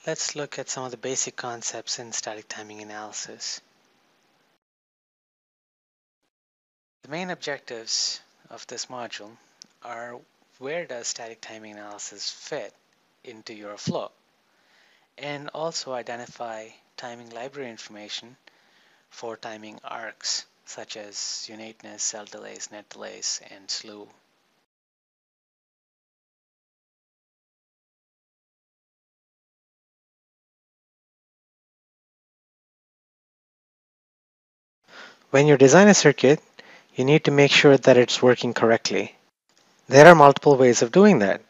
Let's look at some of the basic concepts in static timing analysis. The main objectives of this module are where does static timing analysis fit into your flow, and also identify timing library information for timing arcs such as Unateness, cell delays, net delays, and Slew. When you design a circuit, you need to make sure that it's working correctly. There are multiple ways of doing that.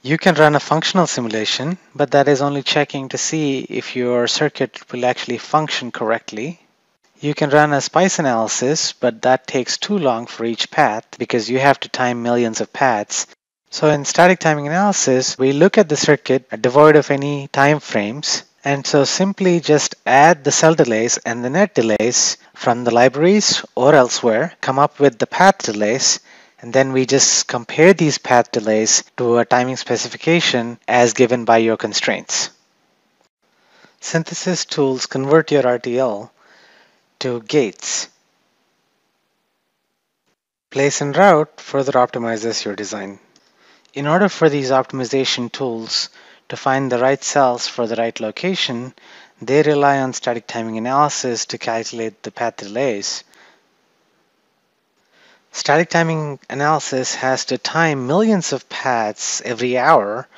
You can run a functional simulation, but that is only checking to see if your circuit will actually function correctly. You can run a spice analysis, but that takes too long for each path because you have to time millions of paths. So in static timing analysis, we look at the circuit devoid of any time frames, and so simply just add the cell delays and the net delays from the libraries or elsewhere, come up with the path delays, and then we just compare these path delays to a timing specification as given by your constraints. Synthesis tools convert your RTL to gates. Place and route further optimizes your design. In order for these optimization tools to find the right cells for the right location, they rely on static timing analysis to calculate the path delays. Static timing analysis has to time millions of paths every hour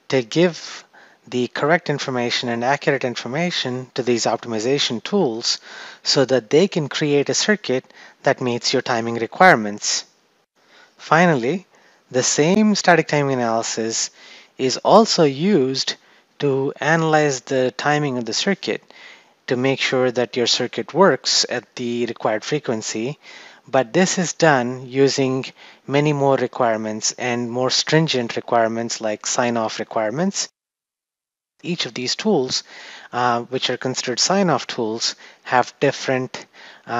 to give the correct information and accurate information to these optimization tools so that they can create a circuit that meets your timing requirements. Finally, the same static timing analysis is also used to analyze the timing of the circuit to make sure that your circuit works at the required frequency, but this is done using many more requirements and more stringent requirements like sign-off requirements. Each of these tools, which are considered sign-off tools, have different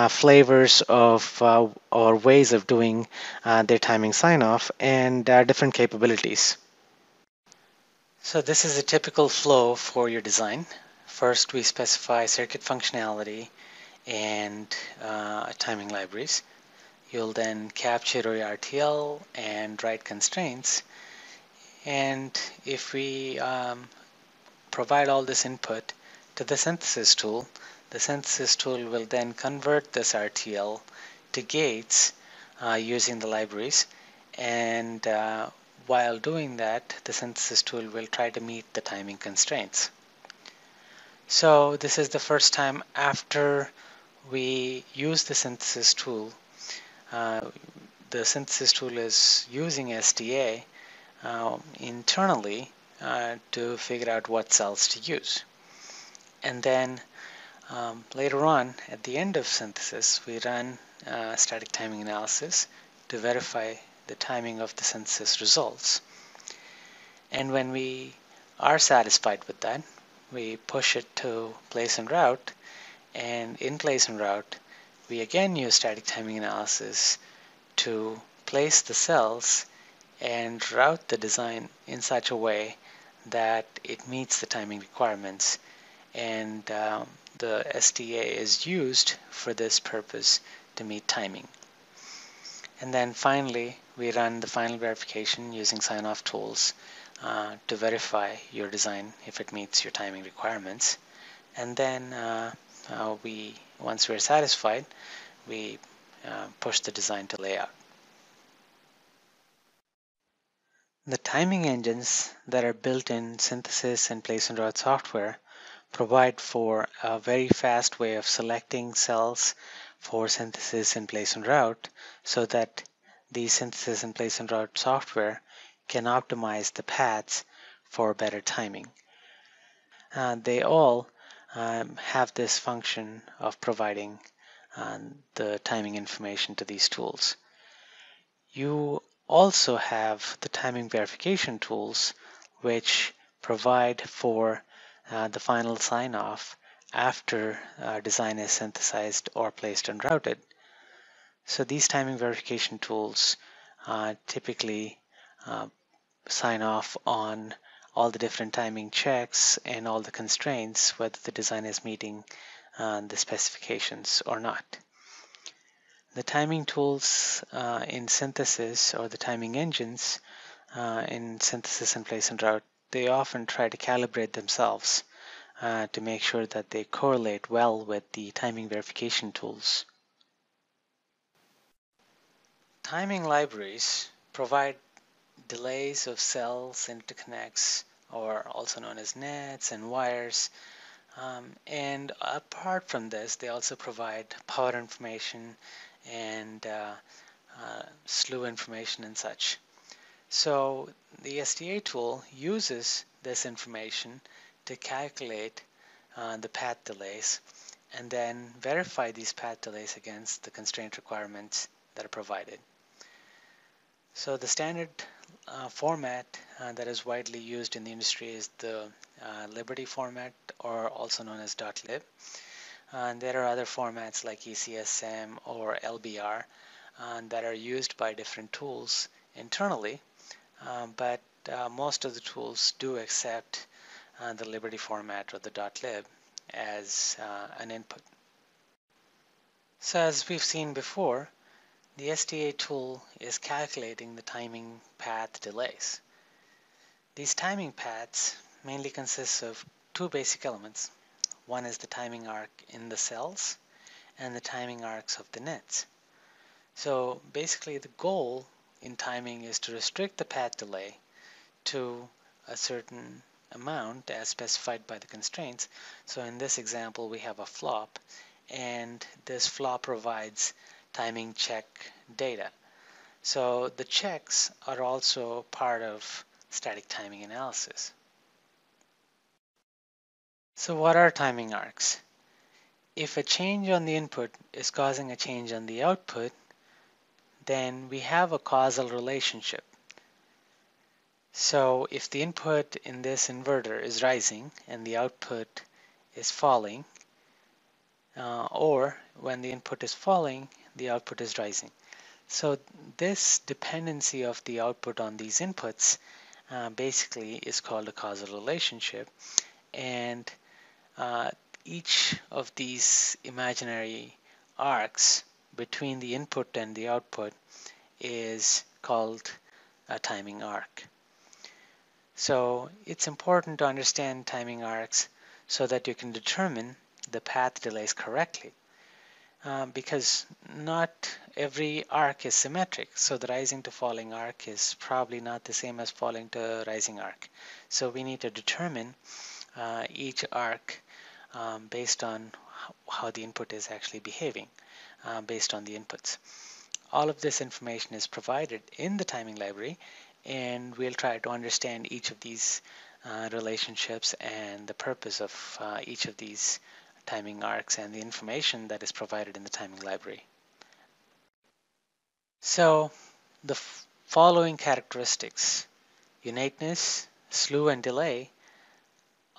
flavors of or ways of doing their timing sign-off and different capabilities. So this is a typical flow for your design. First, we specify circuit functionality and timing libraries. You'll then capture your RTL and write constraints. And if we provide all this input to the synthesis tool will then convert this RTL to gates using the libraries, and while doing that, the synthesis tool will try to meet the timing constraints. So this is the first time after we use the synthesis tool. The synthesis tool is using STA internally to figure out what cells to use. And then later on, at the end of synthesis, we run static timing analysis to verify the timing of the synthesis results. And when we are satisfied with that, we push it to place and route. And in place and route, we again use static timing analysis to place the cells and route the design in such a way that it meets the timing requirements. And the STA is used for this purpose to meet timing. And then finally, we run the final verification using sign-off tools to verify your design if it meets your timing requirements. And then once we're satisfied, we push the design to layout. The timing engines that are built in synthesis and place and route software provide for a very fast way of selecting cells for synthesis and place and route so that the synthesis and place and route software can optimize the paths for better timing. They all have this function of providing the timing information to these tools. You also have the timing verification tools which provide for the final sign-off after design is synthesized or placed and routed. So these timing verification tools typically sign off on all the different timing checks and all the constraints, whether the design is meeting the specifications or not. The timing tools in synthesis, or the timing engines in synthesis and place and route, they often try to calibrate themselves to make sure that they correlate well with the timing verification tools. Timing libraries provide delays of cells, interconnects, or also known as nets and wires. And apart from this, they also provide power information and slew information and such. So the STA tool uses this information to calculate the path delays and then verify these path delays against the constraint requirements that are provided. So the standard format that is widely used in the industry is the Liberty format, or also known as .lib. And there are other formats like ECSM or LBR that are used by different tools internally, but most of the tools do accept the Liberty format or the .lib as an input. So as we've seen before, the STA tool is calculating the timing path delays. These timing paths mainly consist of two basic elements. One is the timing arc in the cells and the timing arcs of the nets. So basically the goal in timing is to restrict the path delay to a certain amount as specified by the constraints. So in this example we have a flop, and this flop provides timing check data. So the checks are also part of static timing analysis. So what are timing arcs? If a change on the input is causing a change on the output, then we have a causal relationship. So if the input in this inverter is rising and the output is falling, or when the input is falling, the output is rising. So this dependency of the output on these inputs basically is called a causal relationship, and each of these imaginary arcs between the input and the output is called a timing arc. So it's important to understand timing arcs so that you can determine the path delays correctly, because not every arc is symmetric. So the rising to falling arc is probably not the same as falling to rising arc. So we need to determine each arc based on how the input is actually behaving based on the inputs. All of this information is provided in the timing library, and we'll try to understand each of these relationships and the purpose of each of these timing arcs and the information that is provided in the timing library. So the following characteristics, unateness, slew, and delay,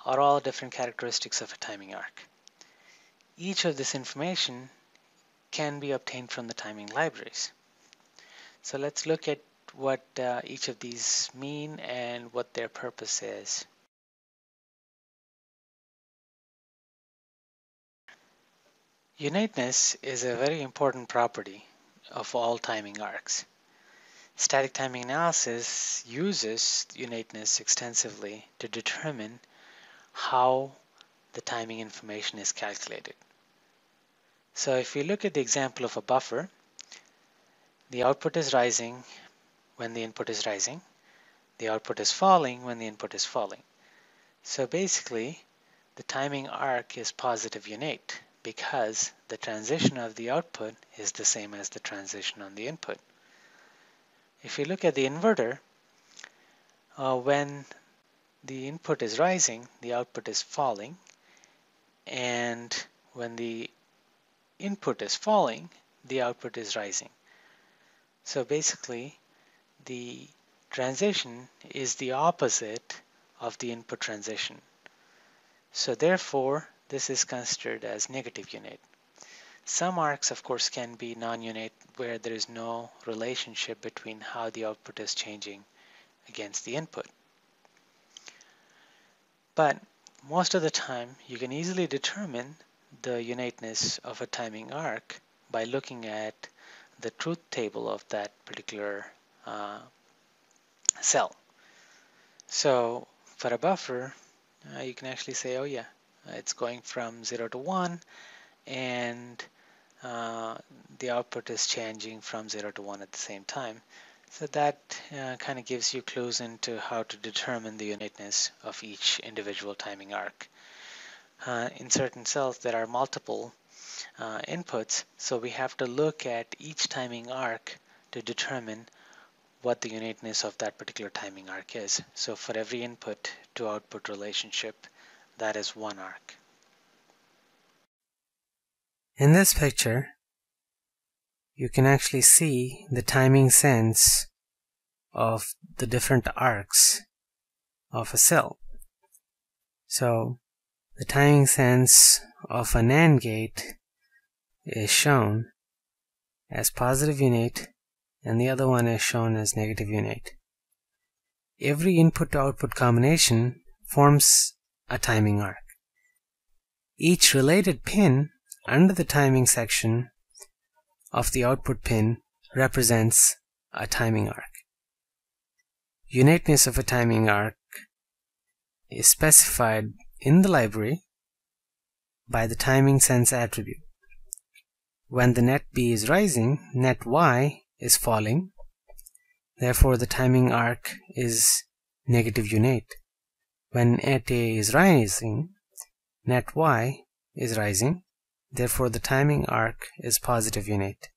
are all different characteristics of a timing arc. Each of this information can be obtained from the timing libraries. So let's look at what each of these mean and what their purpose is. Unateness is a very important property of all timing arcs. Static timing analysis uses unateness extensively to determine how the timing information is calculated. So if we look at the example of a buffer, the output is rising when the input is rising, the output is falling when the input is falling. So basically, the timing arc is positive unate because the transition of the output is the same as the transition on the input. If you look at the inverter, when the input is rising, the output is falling, and when the input is falling, the output is rising. So basically, the transition is the opposite of the input transition. So therefore, this is considered as negative unate. Some arcs, of course, can be non-unate, where there is no relationship between how the output is changing against the input. But most of the time, you can easily determine the uniqueness of a timing arc by looking at the truth table of that particular cell. So for a buffer, you can actually say, oh yeah, it's going from 0 to 1, and the output is changing from 0 to 1 at the same time. So that kind of gives you clues into how to determine the uniqueness of each individual timing arc. In certain cells, there are multiple inputs, so we have to look at each timing arc to determine what the uniqueness of that particular timing arc is. So for every input to output relationship, that is one arc. In this picture, you can actually see the timing sense of the different arcs of a cell. So the timing sense of an AND gate is shown as positive unit, and the other one is shown as negative unit. Every input to output combination forms a timing arc. Each related pin under the timing section of the output pin represents a timing arc. Uniqueness of a timing arc is specified in the library by the timing sense attribute. When the net B is rising, net Y is falling. Therefore, the timing arc is negative unit. When net A is rising, net Y is rising. Therefore, the timing arc is positive unit.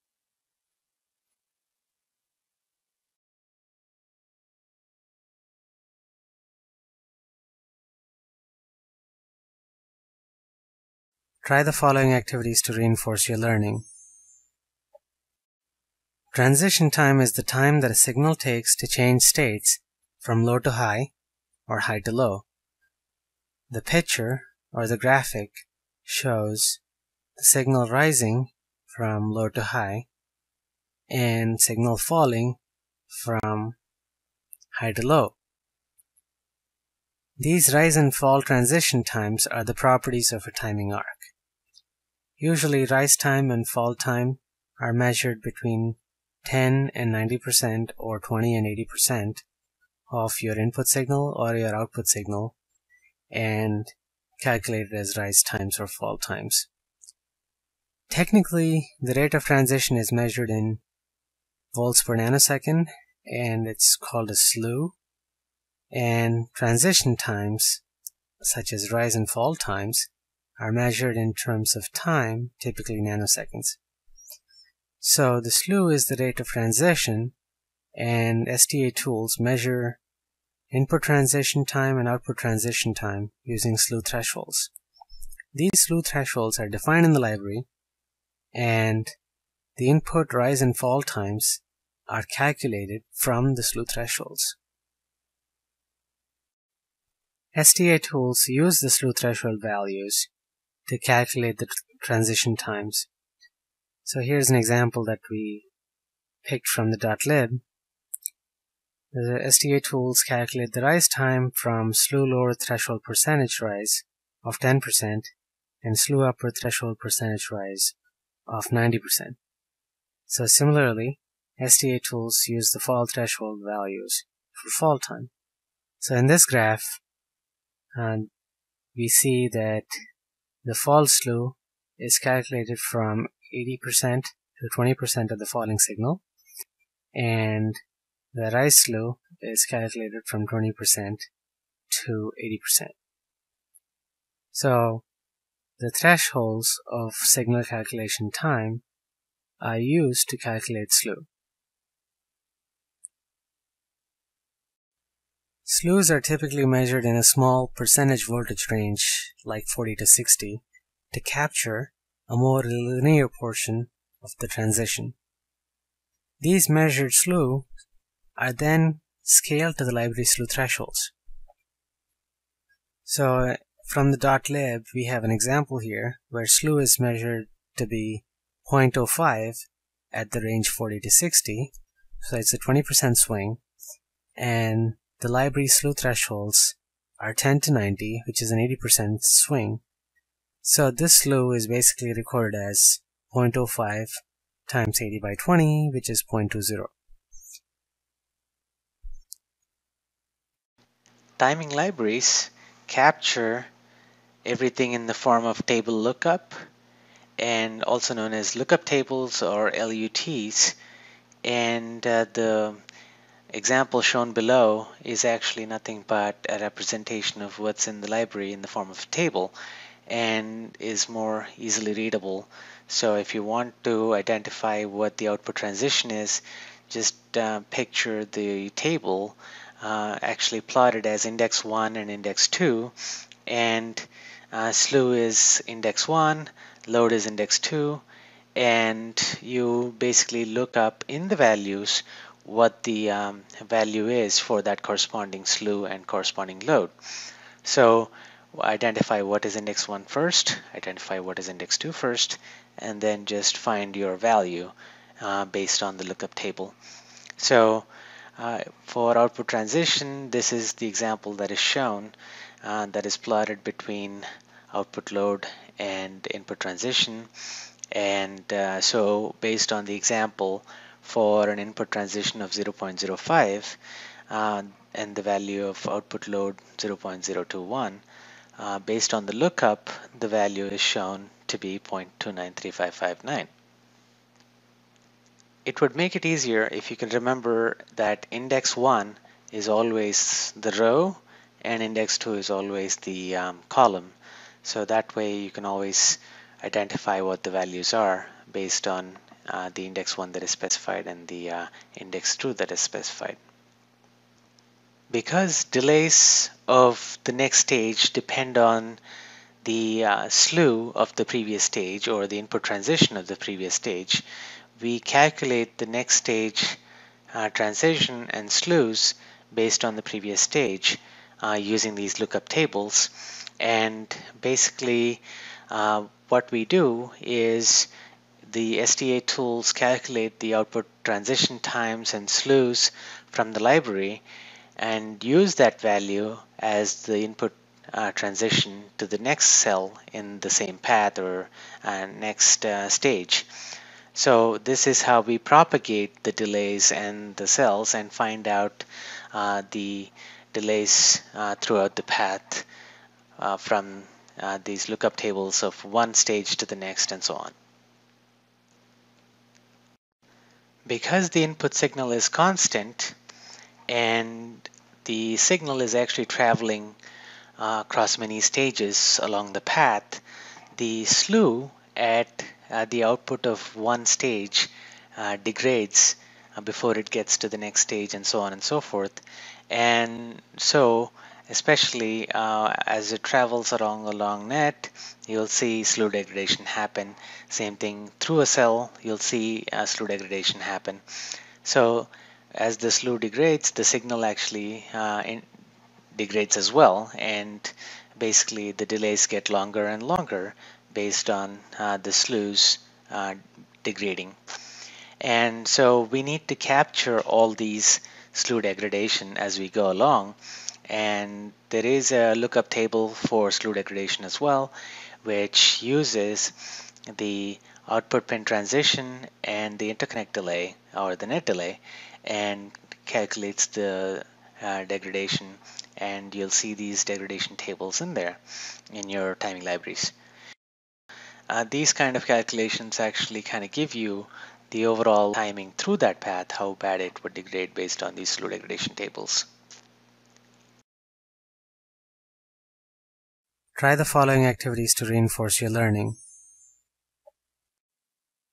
Try the following activities to reinforce your learning. Transition time is the time that a signal takes to change states from low to high or high to low. The picture or the graphic shows the signal rising from low to high and signal falling from high to low. These rise and fall transition times are the properties of a timing arc. Usually, rise time and fall time are measured between 10 and 90% or 20 and 80% of your input signal or your output signal and calculated as rise times or fall times. Technically, the rate of transition is measured in volts per nanosecond, and it's called a slew. And transition times, such as rise and fall times, are measured in terms of time, typically nanoseconds. So the slew is the rate of transition, and STA tools measure input transition time and output transition time using slew thresholds. These slew thresholds are defined in the library, and the input rise and fall times are calculated from the slew thresholds. STA tools use the slew threshold values to calculate the transition times. So here's an example that we picked from the .lib. The STA tools calculate the rise time from slew lower threshold percentage rise of 10% and slew upper threshold percentage rise of 90%. So similarly, STA tools use the fall threshold values for fall time. So in this graph, we see that the fall slew is calculated from 80% to 20% of the falling signal, and the rise slew is calculated from 20% to 80%. So the thresholds of signal calculation time are used to calculate slew. Slews are typically measured in a small percentage voltage range, like 40 to 60, to capture a more linear portion of the transition. These measured slew are then scaled to the library slew thresholds. So from the .lib, we have an example here where slew is measured to be 0.05 at the range 40 to 60, so it's a 20% swing, and the library slew thresholds are 10 to 90, which is an 80% swing. So this slew is basically recorded as 0.05 times 80 by 20, which is 0.20. Timing libraries capture everything in the form of table lookup, and also known as lookup tables or LUTs. And the example shown below is actually nothing but a representation of what's in the library in the form of a table, and is more easily readable. So if you want to identify what the output transition is, just picture the table actually plotted as index 1 and index 2, and slew is index 1, load is index 2, and you basically look up in the values what the value is for that corresponding slew and corresponding load. So identify what is index 1 first, identify what is index 2 first, and then just find your value based on the lookup table. So for output transition, this is the example that is shown that is plotted between output load and input transition. And so based on the example for an input transition of 0.05 and the value of output load 0.021, based on the lookup, the value is shown to be 0.293559. It would make it easier if you can remember that index 1 is always the row and index 2 is always the column. So that way you can always identify what the values are based on the index 1 that is specified and the index 2 that is specified. Because delays of the next stage depend on the slew of the previous stage or the input transition of the previous stage, we calculate the next stage transition and slews based on the previous stage using these lookup tables. And basically what we do is the STA tools calculate the output transition times and slews from the library and use that value as the input transition to the next cell in the same path or next stage. So this is how we propagate the delays and the cells and find out the delays throughout the path from these lookup tables of one stage to the next and so on. Because the input signal is constant and the signal is actually traveling across many stages along the path, the slew at the output of one stage degrades before it gets to the next stage and so on and so forth. And so especially as it travels along a long net, you'll see slew degradation happen. Same thing through a cell, you'll see slew degradation happen. So as the slew degrades, the signal actually degrades as well, and basically the delays get longer and longer based on the slews degrading. And so we need to capture all these slew degradation as we go along, and there is a lookup table for slew degradation as well, which uses the output pin transition and the interconnect delay or the net delay and calculates the degradation, and you'll see these degradation tables in there in your timing libraries. These kind of calculations actually kind of give you the overall timing through that path, how bad it would degrade based on these slew degradation tables. Try the following activities to reinforce your learning.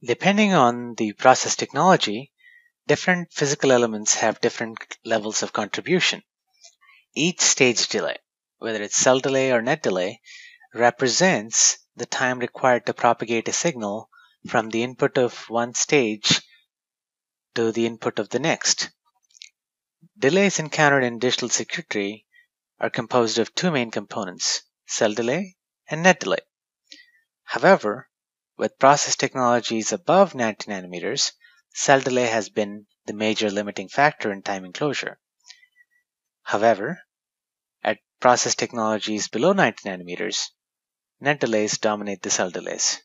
Depending on the process technology, different physical elements have different levels of contribution. Each stage delay, whether it's cell delay or net delay, represents the time required to propagate a signal from the input of one stage to the input of the next. Delays encountered in digital circuitry are composed of two main components, cell delay and net delay. However, with process technologies above 90 nanometers, cell delay has been the major limiting factor in time enclosure. However, at process technologies below 90 nanometers, net delays dominate the cell delays.